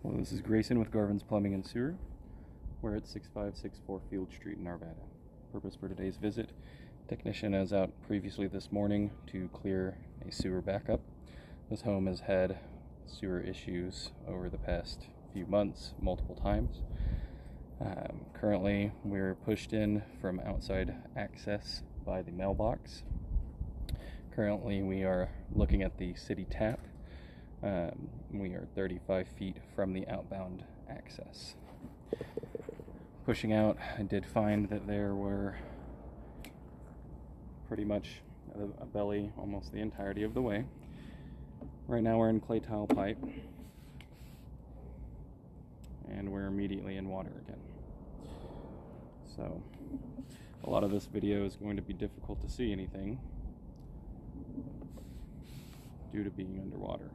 Hello, this is Grayson with Garvin's Plumbing and Sewer. We're at 6564 Field Street in Arvada. Purpose for today's visit: technician is out previously this morning to clear a sewer backup. This home has had sewer issues over the past few months, multiple times. Currently, we're pushed in from outside access by the mailbox. Currently, we are looking at the city tap. We are 35 feet from the outbound access. Pushing out, I did find that there were pretty much a belly almost the entirety of the way. Right now we're in clay tile pipe, and we're immediately in water again. So a lot of this video is going to be difficult to see anything due to being underwater.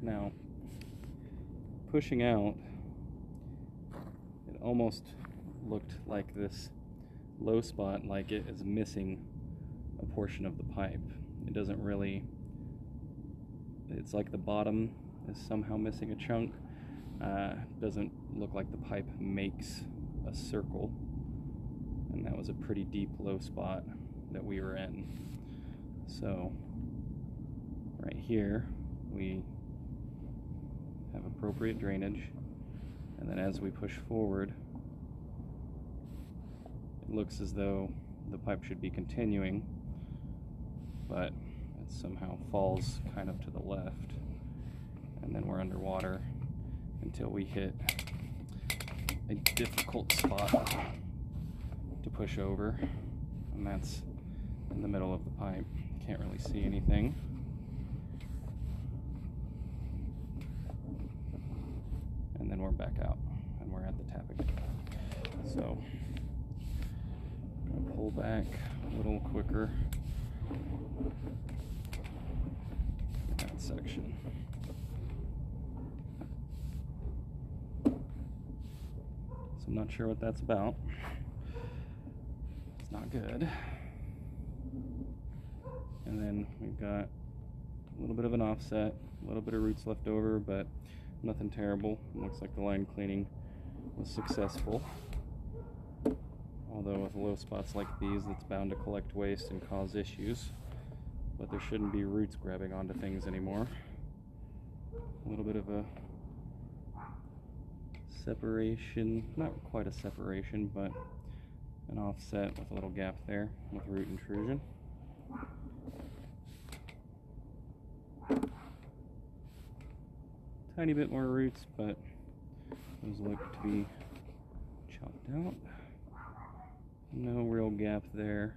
Now, pushing out, it almost looked like this low spot, like it is missing a portion of the pipe. It doesn't really, it's like the bottom is somehow missing a chunk. Doesn't look like the pipe makes a circle, and that was a pretty deep low spot that we were in. So right here we have appropriate drainage, and then as we push forward, it looks as though the pipe should be continuing, but it somehow falls kind of to the left, and then we're underwater until we hit a difficult spot to push over, and that's in the middle of the pipe. Can't really see anything. And then we're back out, and we're at the tap again. So I'm gonna pull back a little quicker in that section. So I'm not sure what that's about. It's not good. And then we've got a little bit of an offset, a little bit of roots left over, but nothing terrible. It looks like the line cleaning was successful. Although with low spots like these, it's bound to collect waste and cause issues. But there shouldn't be roots grabbing onto things anymore. A little bit of a separation, not quite a separation, but an offset with a little gap there with root intrusion. Tiny bit more roots, but those look to be chopped out. No real gap there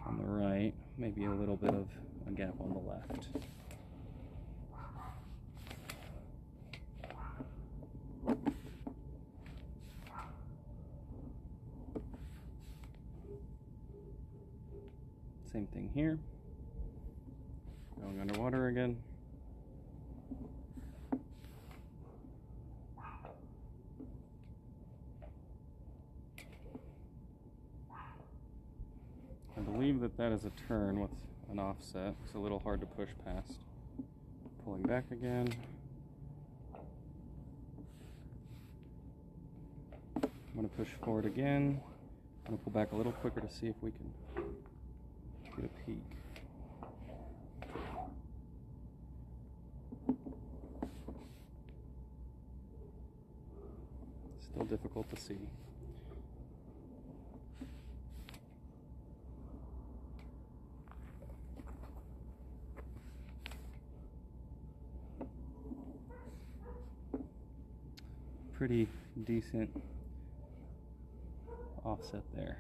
on the right. Maybe a little bit of a gap on the left. Same thing here. Going underwater again. I believe that is a turn with an offset. It's a little hard to push past. Pulling back again. I'm going to push forward again. I'm going to pull back a little quicker to see if we can get a peek. Still difficult to see. Pretty decent offset there.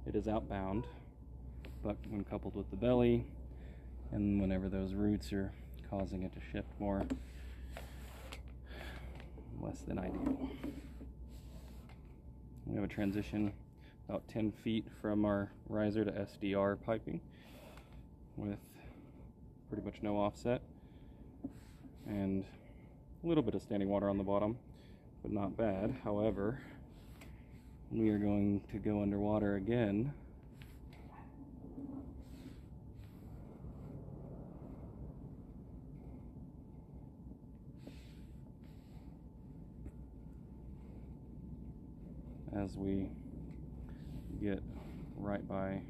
It is outbound, but when coupled with the belly and whenever those roots are causing it to shift more, less than ideal. We have a transition about 10 feet from our riser to SDR piping with pretty much no offset, and A little bit of standing water on the bottom, but not bad. However, we are going to go underwater again. As we get right by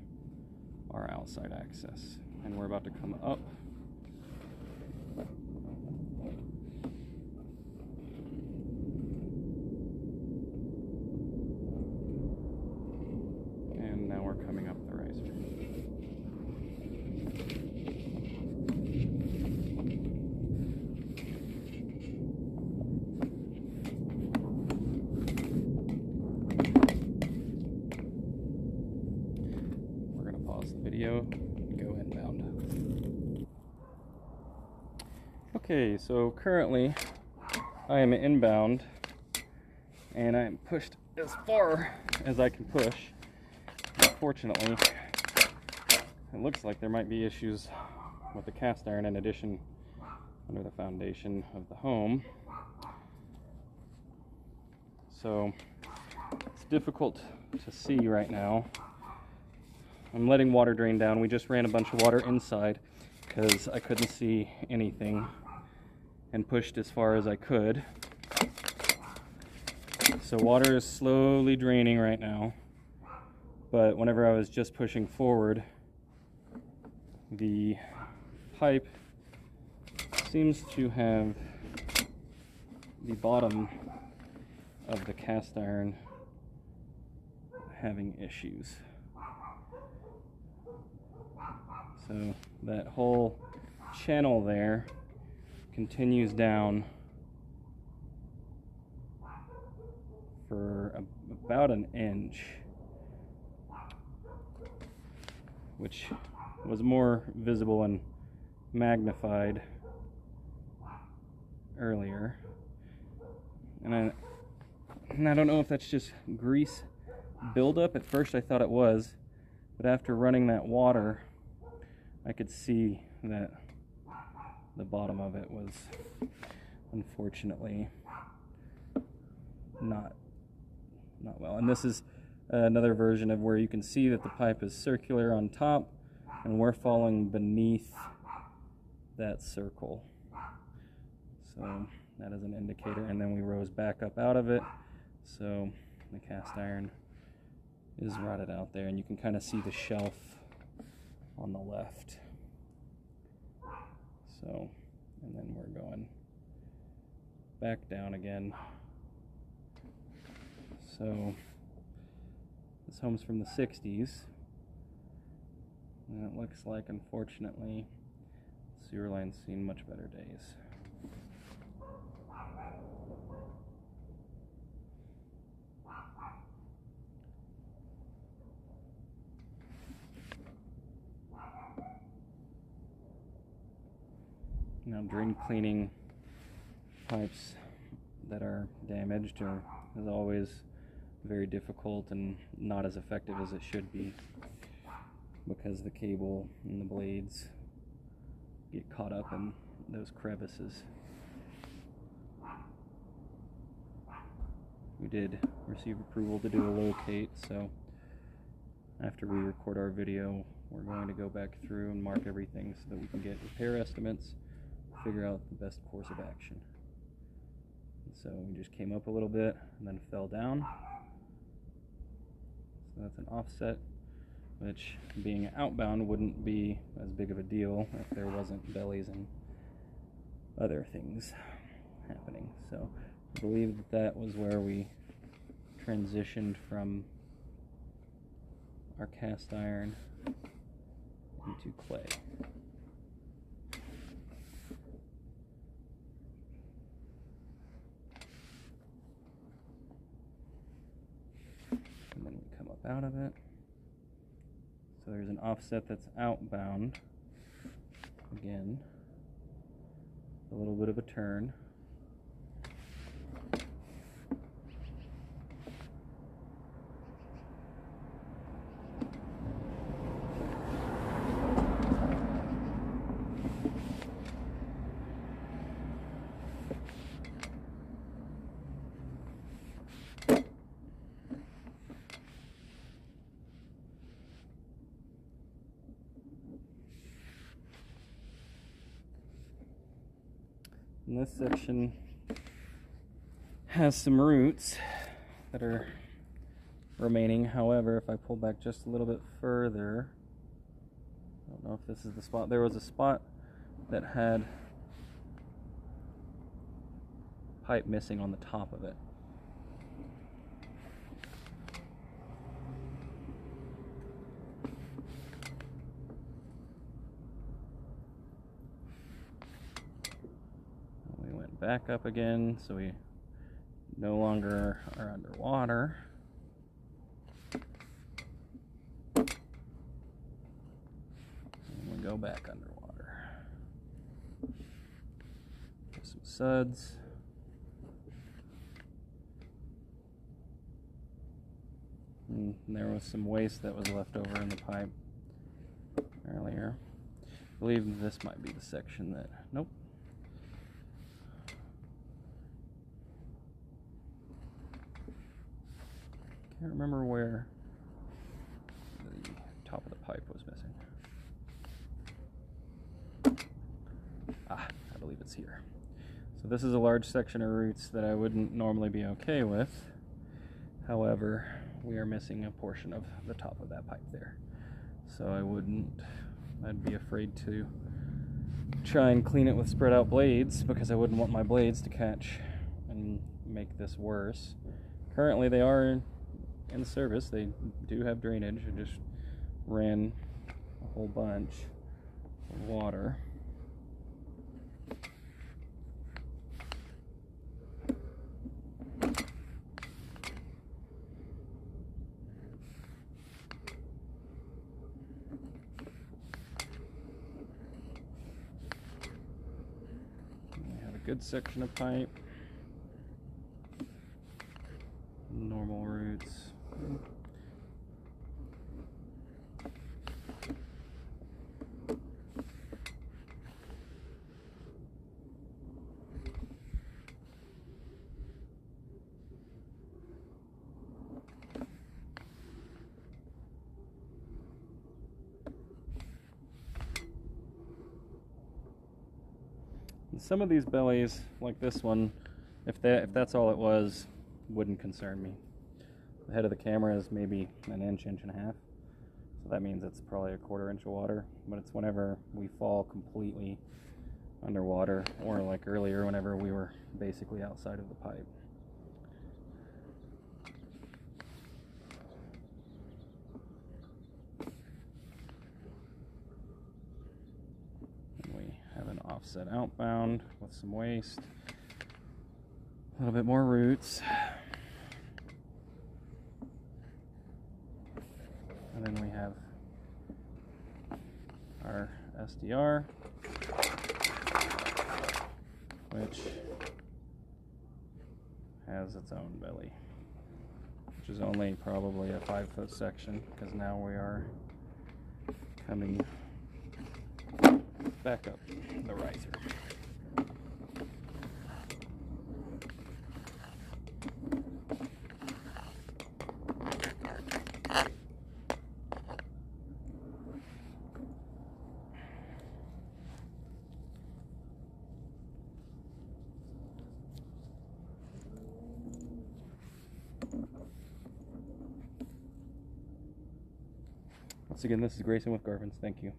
our outside access, and we're about to come up. And now we're coming up the riser. Video, go inbound. Okay, so currently I am inbound and I'm pushed as far as I can push. Unfortunately, it looks like there might be issues with the cast iron in addition under the foundation of the home. So it's difficult to see right now. I'm letting water drain down. We just ran a bunch of water inside because I couldn't see anything and pushed as far as I could. So water is slowly draining right now, but whenever I was just pushing forward, the pipe seems to have the bottom of the cast iron having issues. So that whole channel there continues down for about an inch, which was more visible and magnified earlier. And I don't know if that's just grease buildup. At first I thought it was, but after running that water, I could see that the bottom of it was unfortunately not well. And this is another version of where you can see that the pipe is circular on top and we're falling beneath that circle. So that is an indicator, and then we rose back up out of it. So the cast iron is rotted out there, and you can kind of see the shelf on the left. So, and then we're going back down again. So this home's from the 60s, and it looks like, unfortunately, the sewer line's seen much better days. Now, drain cleaning pipes that are damaged is always very difficult and not as effective as it should be, because the cable and the blades get caught up in those crevices. We did receive approval to do a locate, so after we record our video, we're going to go back through and mark everything so that we can get repair estimates, figure out the best course of action. And so we just came up a little bit and then fell down. So that's an offset, which, being outbound, wouldn't be as big of a deal if there wasn't bellies and other things happening. So I believe that was where we transitioned from our cast iron into clay. And then we come up out of it. So there's an offset that's outbound. Again, a little bit of a turn. And this section has some roots that are remaining. However, if I pull back just a little bit further, I don't know if this is the spot. There was a spot that had pipe missing on the top of it. We went back up again, so we no longer are underwater. And we go back underwater. There's some suds. And there was some waste that was left over in the pipe earlier. I believe this might be the section that, nope. Can't remember where the top of the pipe was missing. I believe it's here. So this is a large section of roots that I wouldn't normally be okay with. However, we are missing a portion of the top of that pipe there. So I'd be afraid to try and clean it with spread out blades because I wouldn't want my blades to catch and make this worse. Currently they are in service. They do have drainage. I just ran a whole bunch of water. Good section of pipe, normal roots. Some of these bellies, like this one, if that's all it was, wouldn't concern me. The head of the camera is maybe an inch, inch and a half. So that means it's probably a 1/4 inch of water. But it's whenever we fall completely underwater, or like earlier whenever we were basically outside of the pipe. Offset outbound with some waste, a little bit more roots, and then we have our SDR, which has its own belly, which is only probably a 5-foot section because now we are coming back up the riser. Once again, this is Grayson with Garvin's. Thank you.